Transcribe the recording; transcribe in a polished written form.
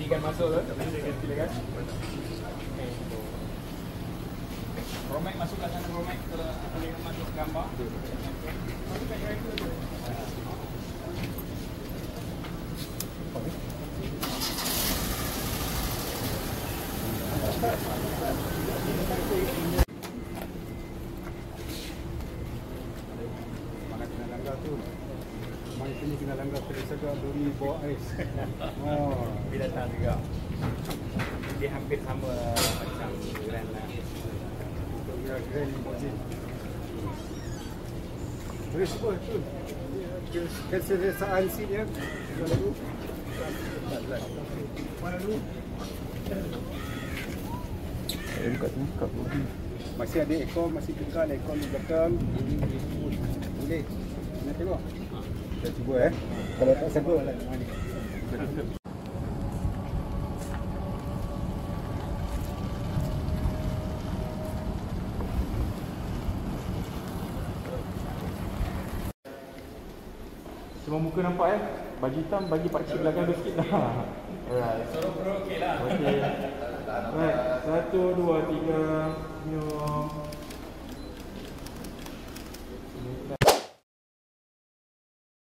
Gantikan masuk tu. Silakan. Romek masuk kat sana, Romek. Kalau boleh masuk gambar. Masuk kat driver tu. Mana kena langgar tu? Mai sini kena langgar terus saja duri bawa ais. Oh, Dia datang juga. Dia hampir sama macam Grand lah. ya grand limousine. Terus apa tu? Keselesaan seatnya. Mana dulu? Mana dulu? Buka tu, buka tu. Masih ada ekor, masih kekal ekor di belakang. Boleh. Nak tengok? Kita cuba Kalau tak sanggup mana? Semua muka nampak baju hitam bagi pakcik belakang tu sikit dah. Alright. Suruh bro okey lah. Okey. Right, 1, 2, 3. Minum.